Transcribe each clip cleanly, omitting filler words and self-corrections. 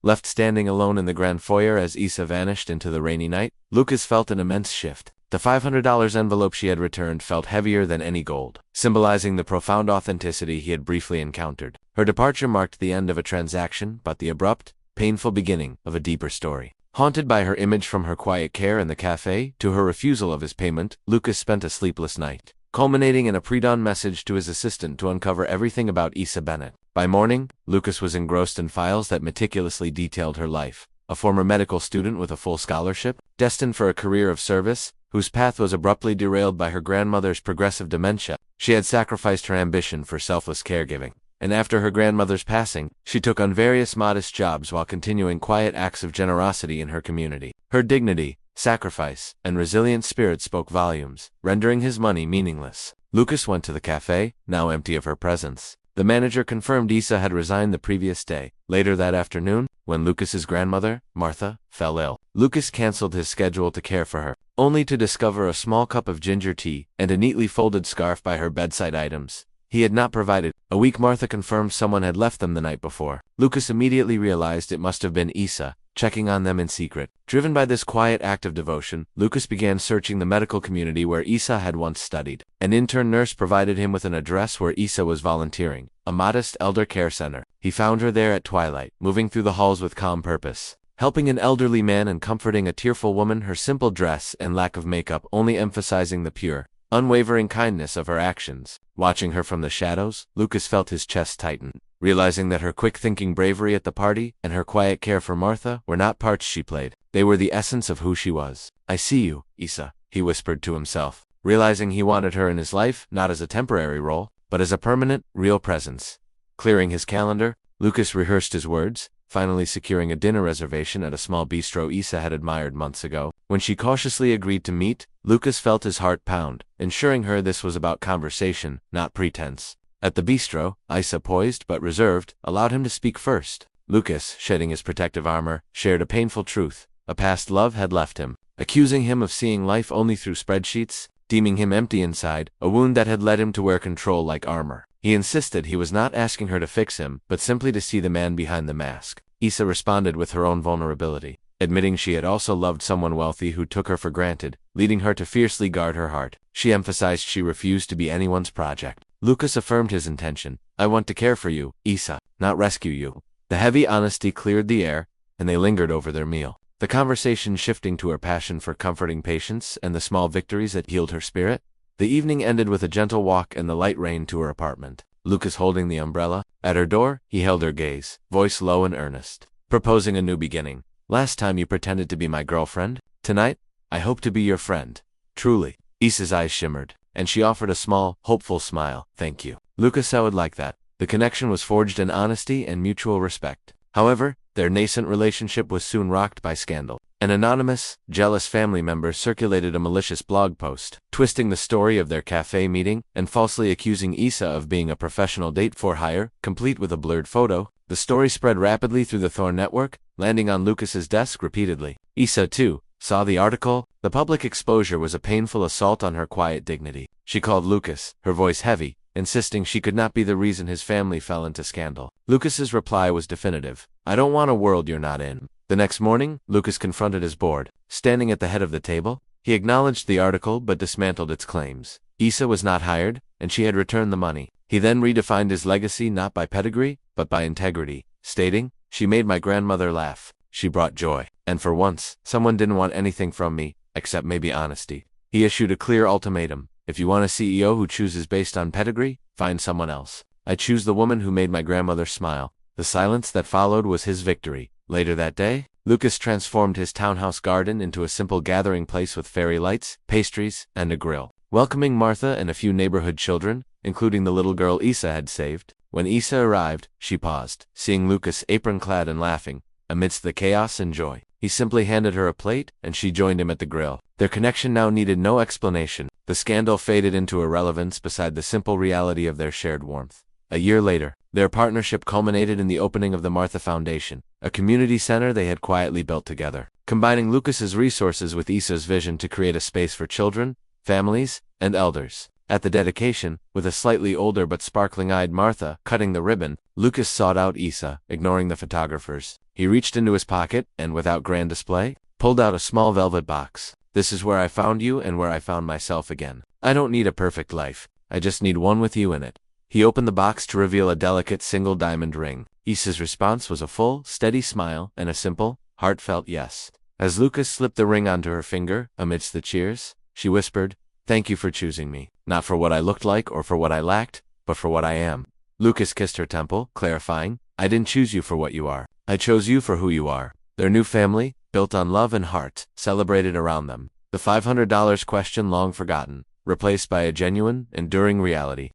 Left standing alone in the grand foyer as Issa vanished into the rainy night, Lucas felt an immense shift. The $500 envelope she had returned felt heavier than any gold, symbolizing the profound authenticity he had briefly encountered. Her departure marked the end of a transaction, but the abrupt, painful beginning of a deeper story. Haunted by her image from her quiet care in the cafe to her refusal of his payment, Lucas spent a sleepless night, culminating in a pre-dawn message to his assistant to uncover everything about Issa Bennett. By morning, Lucas was engrossed in files that meticulously detailed her life. A former medical student with a full scholarship, destined for a career of service, whose path was abruptly derailed by her grandmother's progressive dementia. She had sacrificed her ambition for selfless caregiving, and after her grandmother's passing, she took on various modest jobs while continuing quiet acts of generosity in her community. Her dignity, sacrifice, and resilient spirit spoke volumes, rendering his money meaningless. Lucas went to the cafe, now empty of her presence. The manager confirmed Issa had resigned the previous day. Later that afternoon, when Lucas's grandmother, Martha, fell ill, Lucas canceled his schedule to care for her, only to discover a small cup of ginger tea and a neatly folded scarf by her bedside items he had not provided. A week Martha confirmed someone had left them the night before. Lucas immediately realized it must have been Issa, checking on them in secret. Driven by this quiet act of devotion, Lucas began searching the medical community where Issa had once studied. An intern nurse provided him with an address where Issa was volunteering, a modest elder care center. He found her there at twilight, moving through the halls with calm purpose, helping an elderly man and comforting a tearful woman, her simple dress and lack of makeup only emphasizing the pure, unwavering kindness of her actions. Watching her from the shadows, Lucas felt his chest tighten, realizing that her quick-thinking bravery at the party and her quiet care for Martha were not parts she played. They were the essence of who she was. "I see you, Issa," he whispered to himself, realizing he wanted her in his life not as a temporary role, but as a permanent, real presence. Clearing his calendar, Lucas rehearsed his words, finally securing a dinner reservation at a small bistro Issa had admired months ago. When she cautiously agreed to meet, Lucas felt his heart pound, ensuring her this was about conversation, not pretense. At the bistro, Issa, poised but reserved, allowed him to speak first. Lucas, shedding his protective armor, shared a painful truth. A past love had left him, accusing him of seeing life only through spreadsheets, deeming him empty inside, a wound that had led him to wear control like armor. He insisted he was not asking her to fix him, but simply to see the man behind the mask. Issa responded with her own vulnerability, admitting she had also loved someone wealthy who took her for granted, leading her to fiercely guard her heart. She emphasized she refused to be anyone's project. Lucas affirmed his intention. "I want to care for you, Issa, not rescue you." The heavy honesty cleared the air, and they lingered over their meal, the conversation shifting to her passion for comforting patients and the small victories that healed her spirit. The evening ended with a gentle walk and the light rain to her apartment. Lucas holding the umbrella. At her door, he held her gaze, voice low and earnest, proposing a new beginning. "Last time you pretended to be my girlfriend. Tonight, I hope to be your friend. Truly." Issa's eyes shimmered, and she offered a small, hopeful smile. "Thank you." Lucas, I would like that. The connection was forged in honesty and mutual respect. However, their nascent relationship was soon rocked by scandal. An anonymous, jealous family member circulated a malicious blog post, twisting the story of their cafe meeting and falsely accusing Issa of being a professional date for hire, complete with a blurred photo. The story spread rapidly through the Thorn network, landing on Lucas's desk repeatedly. Issa, too, saw the article. The public exposure was a painful assault on her quiet dignity. She called Lucas, her voice heavy, insisting she could not be the reason his family fell into scandal. Lucas's reply was definitive. "I don't want a world you're not in." The next morning, Lucas confronted his board. Standing at the head of the table, he acknowledged the article but dismantled its claims. Issa was not hired, and she had returned the money. He then redefined his legacy not by pedigree, but by integrity, stating, "She made my grandmother laugh. She brought joy. And for once, someone didn't want anything from me, except maybe honesty." He issued a clear ultimatum. "If you want a CEO who chooses based on pedigree, find someone else. I choose the woman who made my grandmother smile." The silence that followed was his victory. Later that day, Lucas transformed his townhouse garden into a simple gathering place with fairy lights, pastries, and a grill, welcoming Martha and a few neighborhood children, including the little girl Issa had saved. When Issa arrived, she paused, seeing Lucas apron-clad and laughing. Amidst the chaos and joy, he simply handed her a plate, and she joined him at the grill. Their connection now needed no explanation. The scandal faded into irrelevance beside the simple reality of their shared warmth. A year later, their partnership culminated in the opening of the Martha Foundation, a community center they had quietly built together, combining Lucas's resources with Issa's vision to create a space for children, families, and elders. At the dedication, with a slightly older but sparkling-eyed Martha cutting the ribbon, Lucas sought out Issa, ignoring the photographers. He reached into his pocket and, without grand display, pulled out a small velvet box. This is where I found you and where I found myself again. I don't need a perfect life. I just need one with you in it. He opened the box to reveal a delicate single diamond ring. Issa's response was a full, steady smile and a simple, heartfelt yes. As Lucas slipped the ring onto her finger, amidst the cheers, she whispered, "Thank you for choosing me, not for what I looked like or for what I lacked, but for what I am." Lucas kissed her temple, clarifying, "I didn't choose you for what you are. I chose you for who you are." Their new family, built on love and heart, celebrated around them. The $500 question long forgotten, replaced by a genuine, enduring reality.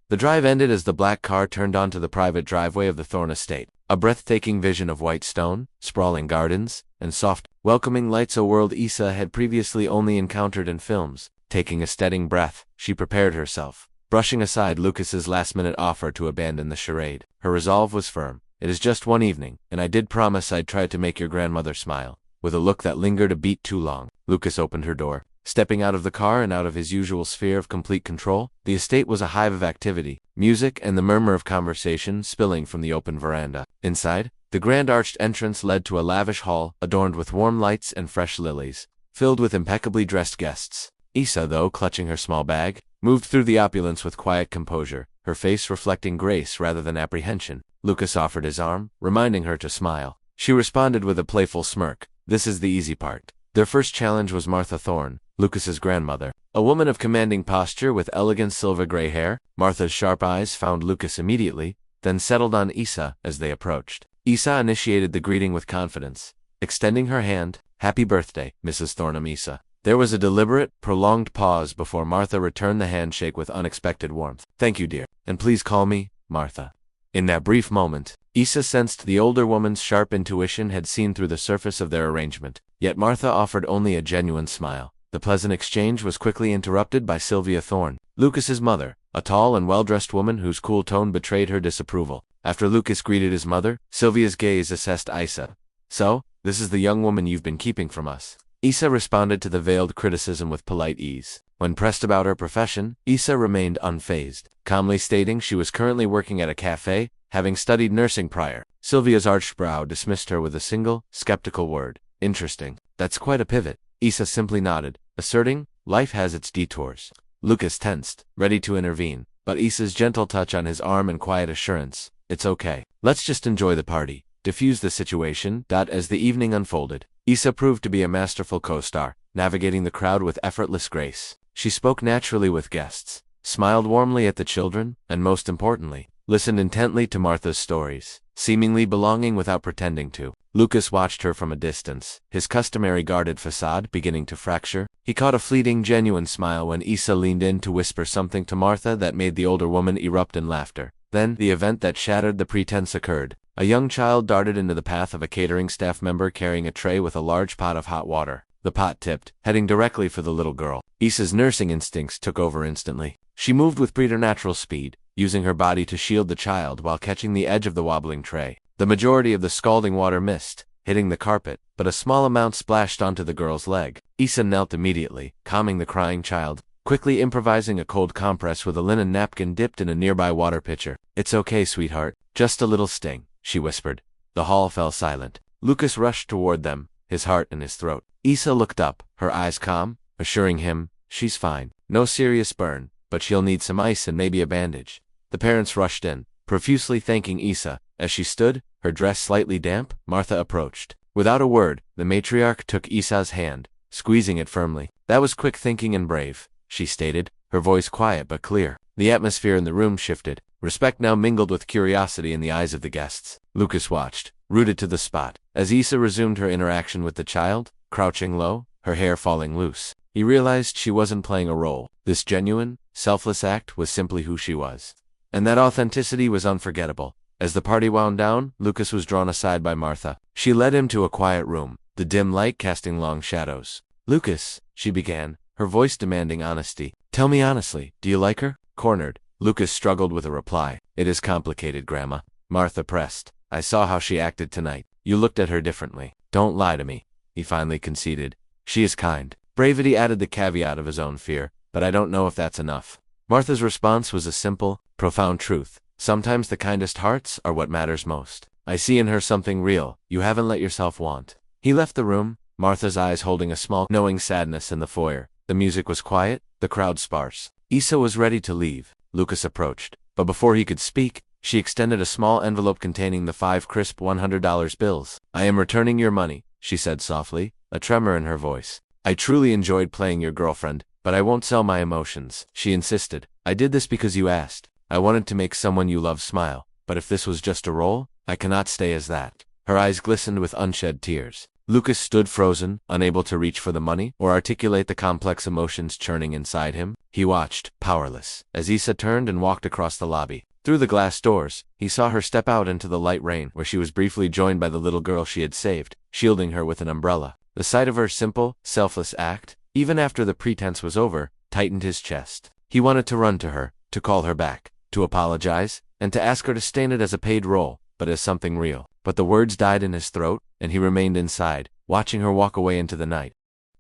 The drive ended as the black car turned onto the private driveway of the Thorne estate. A breathtaking vision of white stone, sprawling gardens, and soft, welcoming lights, a world Issa had previously only encountered in films. Taking a steadying breath, she prepared herself, brushing aside Lucas's last-minute offer to abandon the charade. Her resolve was firm. "It is just one evening, and I did promise I'd try to make your grandmother smile." With a look that lingered a beat too long, Lucas opened her door. Stepping out of the car and out of his usual sphere of complete control, the estate was a hive of activity, music and the murmur of conversation spilling from the open veranda. Inside, the grand arched entrance led to a lavish hall adorned with warm lights and fresh lilies, filled with impeccably dressed guests. Issa, though clutching her small bag, moved through the opulence with quiet composure, her face reflecting grace rather than apprehension. Lucas offered his arm, reminding her to smile. She responded with a playful smirk. This is the easy part. Their first challenge was Martha Thorne, Lucas's grandmother. A woman of commanding posture with elegant silver-gray hair, Martha's sharp eyes found Lucas immediately, then settled on Issa as they approached. Issa initiated the greeting with confidence, extending her hand. "Happy birthday, Mrs. Thornham Issa." There was a deliberate, prolonged pause before Martha returned the handshake with unexpected warmth. "Thank you, dear. And please call me Martha." In that brief moment, Issa sensed the older woman's sharp intuition had seen through the surface of their arrangement, yet Martha offered only a genuine smile. The pleasant exchange was quickly interrupted by Sylvia Thorne, Lucas's mother, a tall and well-dressed woman whose cool tone betrayed her disapproval. After Lucas greeted his mother, Sylvia's gaze assessed Issa. "So, this is the young woman you've been keeping from us." Issa responded to the veiled criticism with polite ease. When pressed about her profession, Issa remained unfazed, calmly stating she was currently working at a café, having studied nursing prior. Sylvia's arched brow dismissed her with a single, skeptical word. "Interesting. That's quite a pivot." Issa simply nodded, asserting, "Life has its detours." Lucas tensed, ready to intervene, but Issa's gentle touch on his arm and quiet assurance, "It's okay. Let's just enjoy the party," diffused the situation. As the evening unfolded, Issa proved to be a masterful co-star, navigating the crowd with effortless grace. She spoke naturally with guests, smiled warmly at the children, and most importantly, listened intently to Martha's stories, seemingly belonging without pretending to. Lucas watched her from a distance, his customary guarded facade beginning to fracture. He caught a fleeting, genuine smile when Issa leaned in to whisper something to Martha that made the older woman erupt in laughter. Then, the event that shattered the pretense occurred. A young child darted into the path of a catering staff member carrying a tray with a large pot of hot water. The pot tipped, heading directly for the little girl. Issa's nursing instincts took over instantly. She moved with preternatural speed, using her body to shield the child while catching the edge of the wobbling tray. The majority of the scalding water missed, hitting the carpet, but a small amount splashed onto the girl's leg. Issa knelt immediately, calming the crying child, quickly improvising a cold compress with a linen napkin dipped in a nearby water pitcher. "It's okay, sweetheart. Just a little sting," she whispered. The hall fell silent. Lucas rushed toward them, his heart in his throat. Issa looked up, her eyes calm, assuring him, "She's fine. No serious burn, but she'll need some ice and maybe a bandage." The parents rushed in, profusely thanking Issa. As she stood, her dress slightly damp, Martha approached. Without a word, the matriarch took Issa's hand, squeezing it firmly. "That was quick thinking and brave," she stated, her voice quiet but clear. The atmosphere in the room shifted. Respect now mingled with curiosity in the eyes of the guests. Lucas watched, rooted to the spot. As Issa resumed her interaction with the child, crouching low, her hair falling loose, he realized she wasn't playing a role. This genuine, selfless act was simply who she was. And that authenticity was unforgettable. As the party wound down, Lucas was drawn aside by Martha. She led him to a quiet room, the dim light casting long shadows. "Lucas," she began, her voice demanding honesty. "Tell me honestly, do you like her?" Cornered, Lucas struggled with a reply. "It is complicated, Grandma." Martha pressed. "I saw how she acted tonight. You looked at her differently. Don't lie to me," he finally conceded. "She is kind." Bravity added the caveat of his own fear, "but I don't know if that's enough." Martha's response was a simple, profound truth. Sometimes the kindest hearts are what matters most. I see in her something real you haven't let yourself want. He left the room, Martha's eyes holding a small, knowing sadness in the foyer. The music was quiet, the crowd sparse. Isa was ready to leave. Lucas approached, but before he could speak, she extended a small envelope containing the 5 crisp $100 bills. I am returning your money, she said softly, a tremor in her voice. I truly enjoyed playing your girlfriend, but I won't sell my emotions, she insisted. I did this because you asked. I wanted to make someone you love smile, but if this was just a role, I cannot stay as that. Her eyes glistened with unshed tears. Lucas stood frozen, unable to reach for the money or articulate the complex emotions churning inside him. He watched, powerless, as Isa turned and walked across the lobby. Through the glass doors, he saw her step out into the light rain, where she was briefly joined by the little girl she had saved, shielding her with an umbrella. The sight of her simple, selfless act, even after the pretense was over, tightened his chest. He wanted to run to her, to call her back, to apologize, and to ask her to stain it as a paid role, but as something real. But the words died in his throat, and he remained inside, watching her walk away into the night.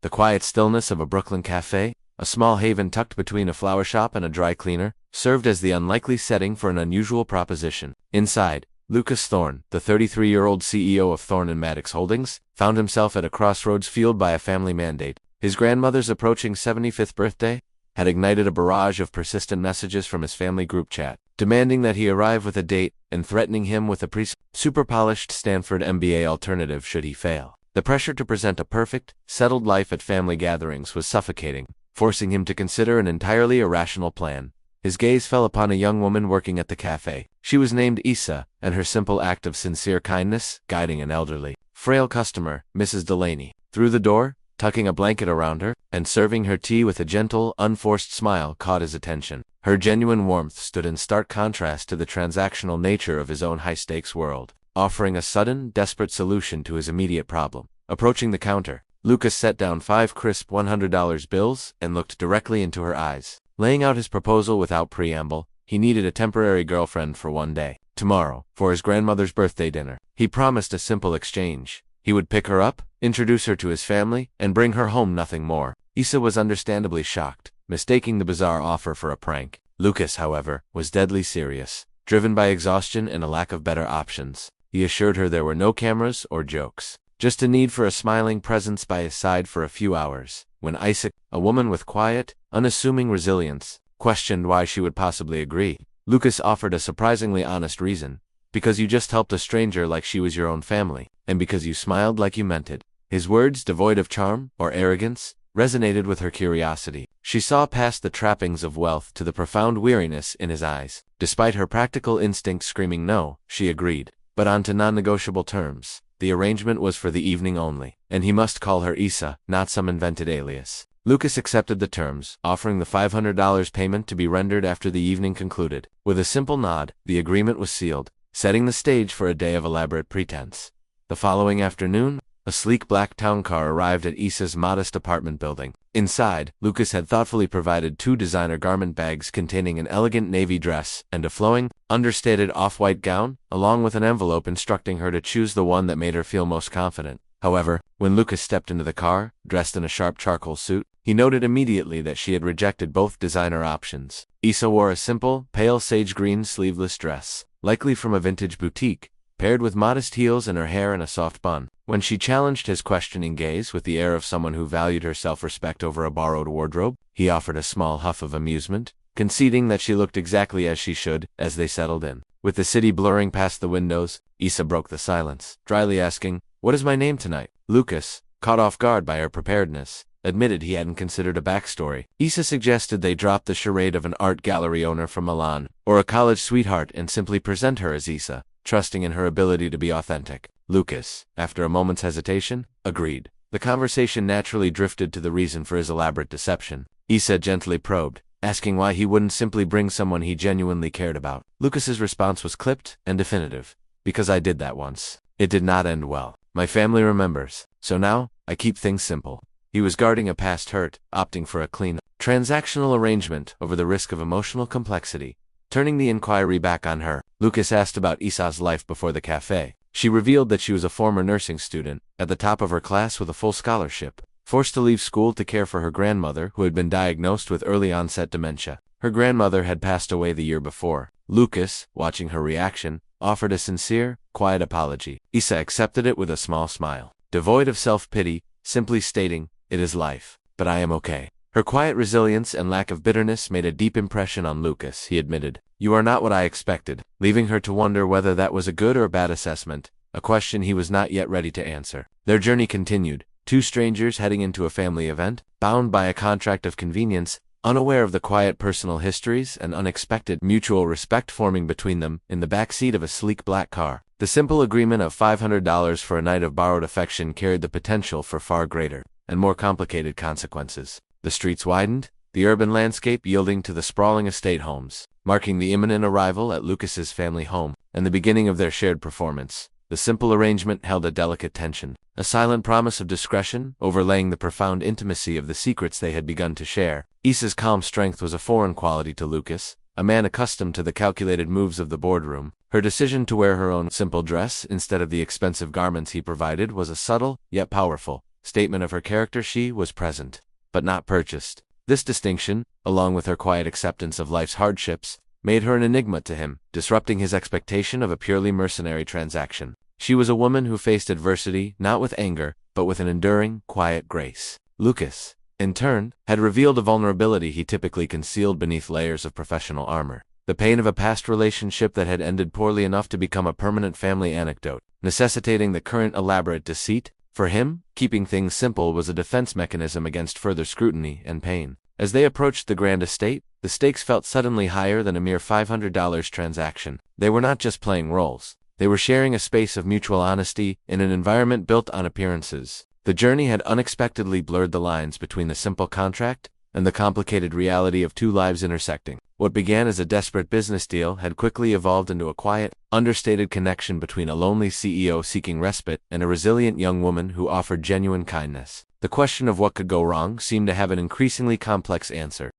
The quiet stillness of a Brooklyn café, a small haven tucked between a flower shop and a dry cleaner, served as the unlikely setting for an unusual proposition. Inside, Lucas Thorne, the 33-year-old CEO of Thorne & Maddox Holdings, found himself at a crossroads fueled by a family mandate. His grandmother's approaching 75th birthday had ignited a barrage of persistent messages from his family group chat, demanding that he arrive with a date and threatening him with a super-polished Stanford MBA alternative should he fail. The pressure to present a perfect, settled life at family gatherings was suffocating, forcing him to consider an entirely irrational plan. His gaze fell upon a young woman working at the cafe. She was named Isa, and her simple act of sincere kindness, guiding an elderly, frail customer, Mrs. Delaney, through the door, tucking a blanket around her, and serving her tea with a gentle, unforced smile caught his attention. Her genuine warmth stood in stark contrast to the transactional nature of his own high-stakes world, offering a sudden, desperate solution to his immediate problem. Approaching the counter, Lucas set down 5 crisp $100 bills and looked directly into her eyes. Laying out his proposal without preamble, he needed a temporary girlfriend for one day, tomorrow, for his grandmother's birthday dinner. He promised a simple exchange. He would pick her up, introduce her to his family, and bring her home, nothing more. Isa was understandably shocked, mistaking the bizarre offer for a prank. Lucas, however, was deadly serious, driven by exhaustion and a lack of better options. He assured her there were no cameras or jokes, just a need for a smiling presence by his side for a few hours. When Isa, a woman with quiet, unassuming resilience, questioned why she would possibly agree, Lucas offered a surprisingly honest reason. Because you just helped a stranger like she was your own family, and because you smiled like you meant it. His words, devoid of charm or arrogance, resonated with her curiosity. She saw past the trappings of wealth to the profound weariness in his eyes. Despite her practical instinct screaming no, she agreed, but on to non-negotiable terms. The arrangement was for the evening only, and he must call her Isa, not some invented alias. Lucas accepted the terms, offering the $500 payment to be rendered after the evening concluded. With a simple nod, the agreement was sealed, setting the stage for a day of elaborate pretense. The following afternoon, a sleek black town car arrived at Isa's modest apartment building. Inside, Lucas had thoughtfully provided 2 designer garment bags containing an elegant navy dress and a flowing, understated off-white gown, along with an envelope instructing her to choose the one that made her feel most confident. However, when Lucas stepped into the car, dressed in a sharp charcoal suit, he noted immediately that she had rejected both designer options. Isa wore a simple, pale sage green sleeveless dress, likely from a vintage boutique, paired with modest heels and her hair in a soft bun. When she challenged his questioning gaze with the air of someone who valued her self-respect over a borrowed wardrobe, he offered a small huff of amusement, conceding that she looked exactly as she should. As they settled in, with the city blurring past the windows, Isa broke the silence, dryly asking, "What is my name tonight?" Lucas, caught off guard by her preparedness, admitted he hadn't considered a backstory. Isa suggested they drop the charade of an art gallery owner from Milan, or a college sweetheart, and simply present her as Isa, trusting in her ability to be authentic. Lucas, after a moment's hesitation, agreed. The conversation naturally drifted to the reason for his elaborate deception. Isa gently probed, asking why he wouldn't simply bring someone he genuinely cared about. Lucas's response was clipped and definitive. "Because I did that once. It did not end well. My family remembers, so now, I keep things simple." He was guarding a past hurt, opting for a clean, transactional arrangement over the risk of emotional complexity. Turning the inquiry back on her, Lucas asked about Isa's life before the cafe. She revealed that she was a former nursing student, at the top of her class with a full scholarship, forced to leave school to care for her grandmother who had been diagnosed with early-onset dementia. Her grandmother had passed away the year before. Lucas, watching her reaction, offered a sincere, quiet apology. Isa accepted it with a small smile, devoid of self-pity, simply stating, "It is life, but I am okay." Her quiet resilience and lack of bitterness made a deep impression on Lucas. He admitted, "You are not what I expected," leaving her to wonder whether that was a good or bad assessment, a question he was not yet ready to answer. Their journey continued, two strangers heading into a family event, bound by a contract of convenience, unaware of the quiet personal histories and unexpected mutual respect forming between them in the back seat of a sleek black car. The simple agreement of $500 for a night of borrowed affection carried the potential for far greater and more complicated consequences. The streets widened, the urban landscape yielding to the sprawling estate homes, marking the imminent arrival at Lucas's family home and the beginning of their shared performance. The simple arrangement held a delicate tension, a silent promise of discretion overlaying the profound intimacy of the secrets they had begun to share. Isa's calm strength was a foreign quality to Lucas, a man accustomed to the calculated moves of the boardroom. Her decision to wear her own simple dress instead of the expensive garments he provided was a subtle, yet powerful, statement of her character. She was present, but not purchased. This distinction, along with her quiet acceptance of life's hardships, made her an enigma to him, disrupting his expectation of a purely mercenary transaction. She was a woman who faced adversity not with anger, but with an enduring, quiet grace. Lucas, in turn, had revealed a vulnerability he typically concealed beneath layers of professional armor. The pain of a past relationship that had ended poorly enough to become a permanent family anecdote, necessitating the current elaborate deceit. For him, keeping things simple was a defense mechanism against further scrutiny and pain. As they approached the grand estate, the stakes felt suddenly higher than a mere $500 transaction. They were not just playing roles. They were sharing a space of mutual honesty in an environment built on appearances. The journey had unexpectedly blurred the lines between the simple contract and the complicated reality of two lives intersecting. What began as a desperate business deal had quickly evolved into a quiet, understated connection between a lonely CEO seeking respite and a resilient young woman who offered genuine kindness. The question of what could go wrong seemed to have an increasingly complex answer.